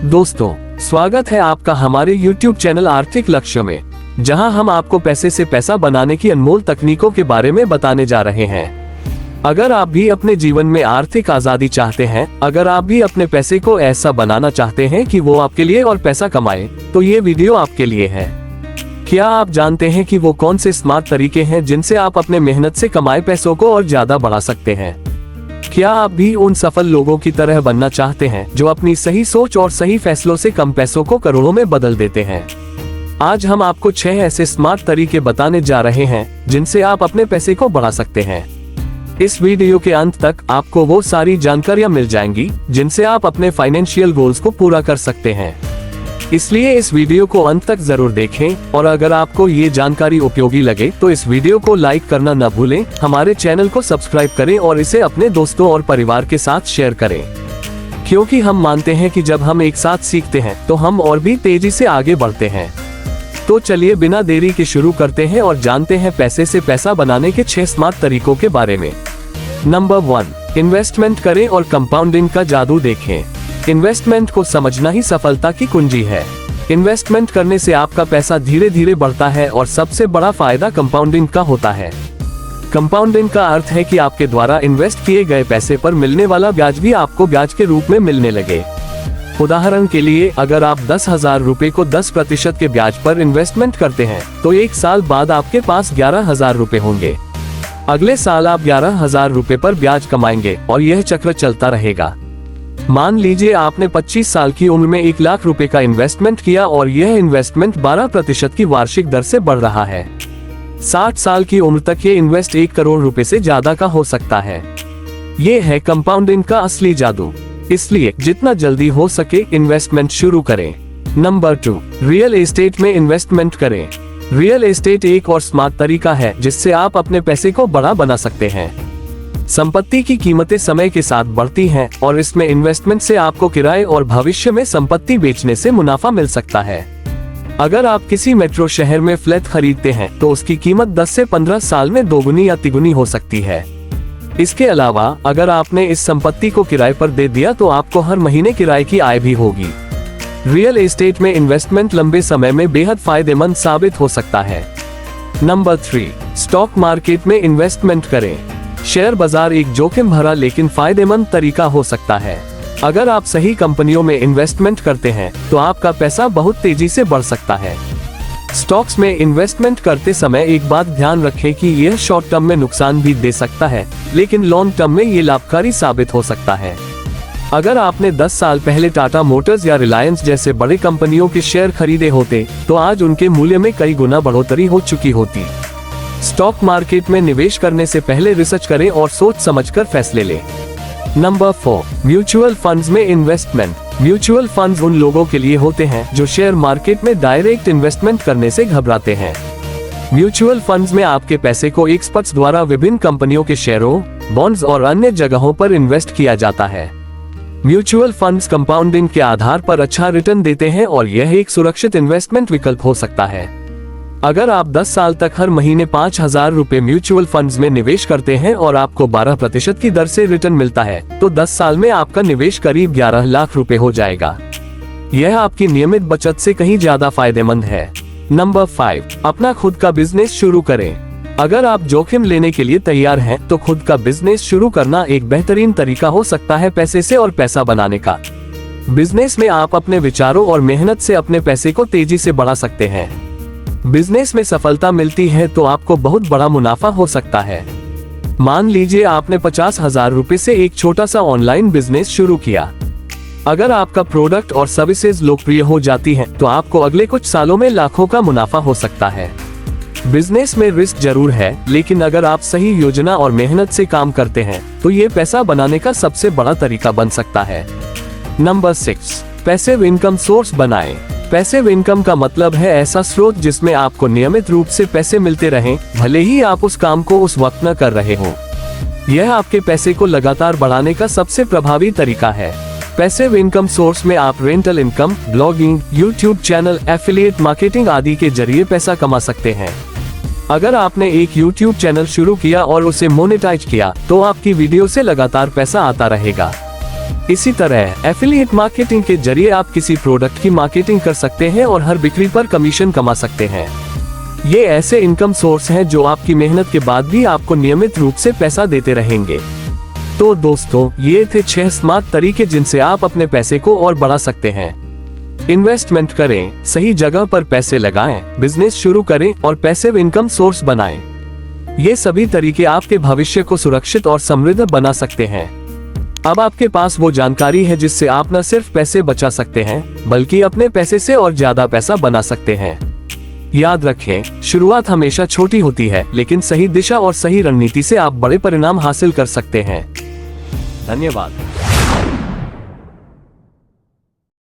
दोस्तों, स्वागत है आपका हमारे YouTube चैनल आर्थिक लक्ष्य में, जहां हम आपको पैसे से पैसा बनाने की अनमोल तकनीकों के बारे में बताने जा रहे हैं। अगर आप भी अपने जीवन में आर्थिक आजादी चाहते हैं, अगर आप भी अपने पैसे को ऐसा बनाना चाहते हैं कि वो आपके लिए और पैसा कमाए, तो ये वीडियो आपके लिए है। क्या आप जानते हैं कि वो कौन से स्मार्ट तरीके हैं जिनसे आप अपने मेहनत से कमाए पैसों को और ज्यादा बढ़ा सकते हैं? क्या आप भी उन सफल लोगों की तरह बनना चाहते हैं जो अपनी सही सोच और सही फैसलों से कम पैसों को करोड़ों में बदल देते हैं? आज हम आपको 6 ऐसे स्मार्ट तरीके बताने जा रहे हैं जिनसे आप अपने पैसे को बढ़ा सकते हैं। इस वीडियो के अंत तक आपको वो सारी जानकारियां मिल जाएंगी जिनसे आप अपने फाइनेंशियल गोल्स को पूरा कर सकते हैं। इसलिए इस वीडियो को अंत तक जरूर देखें और अगर आपको ये जानकारी उपयोगी लगे तो इस वीडियो को लाइक करना न भूलें, हमारे चैनल को सब्सक्राइब करें और इसे अपने दोस्तों और परिवार के साथ शेयर करें, क्योंकि हम मानते हैं कि जब हम एक साथ सीखते हैं तो हम और भी तेजी से आगे बढ़ते हैं। तो चलिए बिना देरी के शुरू करते हैं और जानते हैं पैसे से पैसा बनाने के 6 स्मार्ट तरीकों के बारे में। नंबर 1, इन्वेस्टमेंट करें और कंपाउंडिंग का जादू देखें। इन्वेस्टमेंट को समझना ही सफलता की कुंजी है। इन्वेस्टमेंट करने से आपका पैसा धीरे धीरे बढ़ता है और सबसे बड़ा फायदा कंपाउंडिंग का होता है। कंपाउंडिंग का अर्थ है कि आपके द्वारा इन्वेस्ट किए गए पैसे पर मिलने वाला ब्याज भी आपको ब्याज के रूप में मिलने लगे। उदाहरण के लिए, अगर आप 10,000 रुपए को 10% के ब्याज पर इन्वेस्टमेंट करते हैं तो 1 साल बाद आपके पास 11,000 रुपए होंगे। अगले साल आप 11,000 रुपए पर ब्याज कमाएंगे और यह चक्र चलता रहेगा। मान लीजिए आपने 25 साल की उम्र में 1 लाख रुपए का इन्वेस्टमेंट किया और यह इन्वेस्टमेंट 12% की वार्षिक दर से बढ़ रहा है। 60 साल की उम्र तक ये इन्वेस्ट 1 करोड़ रुपए से ज्यादा का हो सकता है। ये है कंपाउंडिंग का असली जादू। इसलिए जितना जल्दी हो सके इन्वेस्टमेंट शुरू करें। नंबर 2, रियल एस्टेट में इन्वेस्टमेंट करें। रियल एस्टेट एक और स्मार्ट तरीका है जिससे आप अपने पैसे को बड़ा बना सकते हैं। संपत्ति की कीमतें समय के साथ बढ़ती हैं और इसमें इन्वेस्टमेंट से आपको किराए और भविष्य में संपत्ति बेचने से मुनाफा मिल सकता है। अगर आप किसी मेट्रो शहर में फ्लैट खरीदते हैं तो उसकी कीमत 10 से 15 साल में दोगुनी या तिगुनी हो सकती है। इसके अलावा अगर आपने इस संपत्ति को किराए पर दे दिया तो आपको हर महीने किराए की आय भी होगी। रियल एस्टेट में इन्वेस्टमेंट लंबे समय में बेहद फायदेमंद साबित हो सकता है। नंबर 3, स्टॉक मार्केट में इन्वेस्टमेंट करें। शेयर बाजार एक जोखिम भरा लेकिन फायदेमंद तरीका हो सकता है। अगर आप सही कंपनियों में इन्वेस्टमेंट करते हैं तो आपका पैसा बहुत तेजी से बढ़ सकता है। स्टॉक्स में इन्वेस्टमेंट करते समय एक बात ध्यान रखें कि यह शॉर्ट टर्म में नुकसान भी दे सकता है, लेकिन लॉन्ग टर्म में ये लाभकारी साबित हो सकता है। अगर आपने 10 साल पहले टाटा मोटर्स या रिलायंस जैसे बड़े कंपनियों के शेयर खरीदे होते तो आज उनके मूल्य में कई गुना बढ़ोतरी हो चुकी होती। स्टॉक मार्केट में निवेश करने से पहले रिसर्च करें और सोच समझकर फैसले लें। नंबर 4, म्यूचुअल फंड्स में इन्वेस्टमेंट। म्यूचुअल फंड्स उन लोगों के लिए होते हैं जो शेयर मार्केट में डायरेक्ट इन्वेस्टमेंट करने से घबराते हैं। म्यूचुअल फंड्स में आपके पैसे को एक्सपर्ट्स द्वारा विभिन्न कंपनियों के शेयरों, बॉन्ड्स और अन्य जगहों पर इन्वेस्ट किया जाता है। म्यूचुअल फंड्स कंपाउंडिंग के आधार पर अच्छा रिटर्न देते हैं और यह एक सुरक्षित इन्वेस्टमेंट विकल्प हो सकता है। अगर आप 10 साल तक हर महीने 5,000 रुपए म्यूचुअल फंड्स में निवेश करते हैं और आपको 12% की दर से रिटर्न मिलता है तो 10 साल में आपका निवेश करीब 11 लाख रुपए हो जाएगा। यह आपकी नियमित बचत से कहीं ज्यादा फायदेमंद है। नंबर 5, अपना खुद का बिजनेस शुरू करें। अगर आप जोखिम लेने के लिए तैयार हैं तो खुद का बिजनेस शुरू करना एक बेहतरीन तरीका हो सकता है पैसे से और पैसा बनाने का। बिजनेस में आप अपने विचारों और मेहनत से अपने पैसे को तेजी से बढ़ा सकते हैं। बिजनेस में सफलता मिलती है तो आपको बहुत बड़ा मुनाफा हो सकता है। मान लीजिए आपने 50,000 रुपए से एक छोटा सा ऑनलाइन बिजनेस शुरू किया। अगर आपका प्रोडक्ट और सर्विसेज लोकप्रिय हो जाती हैं तो आपको अगले कुछ सालों में लाखों का मुनाफा हो सकता है। बिजनेस में रिस्क जरूर है, लेकिन अगर आप सही योजना और मेहनत से काम करते हैं तो ये पैसा बनाने का सबसे बड़ा तरीका बन सकता है। नंबर 6, पैसिव इनकम सोर्स बनाएं। पैसिव इनकम का मतलब है ऐसा स्रोत जिसमें आपको नियमित रूप से पैसे मिलते रहें, भले ही आप उस काम को उस वक्त न कर रहे हो। यह आपके पैसे को लगातार बढ़ाने का सबसे प्रभावी तरीका है। पैसिव इनकम सोर्स में आप rental income, blogging, YouTube channel, affiliate marketing आदि के जरिए पैसा कमा सकते हैं। अगर आपने एक यूट्यूब चैनल शुरू किया और उसे मोनेटाइज किया तो आपकी वीडियो से लगातार पैसा आता रहेगा। इसी तरह एफिलिएट मार्केटिंग के जरिए आप किसी प्रोडक्ट की मार्केटिंग कर सकते हैं और हर बिक्री पर कमीशन कमा सकते हैं। ये ऐसे इनकम सोर्स हैं जो आपकी मेहनत के बाद भी आपको नियमित रूप से पैसा देते रहेंगे। तो दोस्तों, ये थे 6 स्मार्ट तरीके जिनसे आप अपने पैसे को और बढ़ा सकते हैं। इन्वेस्टमेंट करें, सही जगह पर पैसे लगाएं, बिजनेस शुरू करें और पैसिव इनकम सोर्स बनाएं। ये सभी तरीके आपके भविष्य को सुरक्षित और समृद्ध बना सकते हैं। अब आपके पास वो जानकारी है जिससे आप न सिर्फ पैसे बचा सकते हैं, बल्कि अपने पैसे से और ज्यादा पैसा बना सकते हैं। याद रखें, शुरुआत हमेशा छोटी होती है, लेकिन सही दिशा और सही रणनीति से आप बड़े परिणाम हासिल कर सकते हैं। धन्यवाद।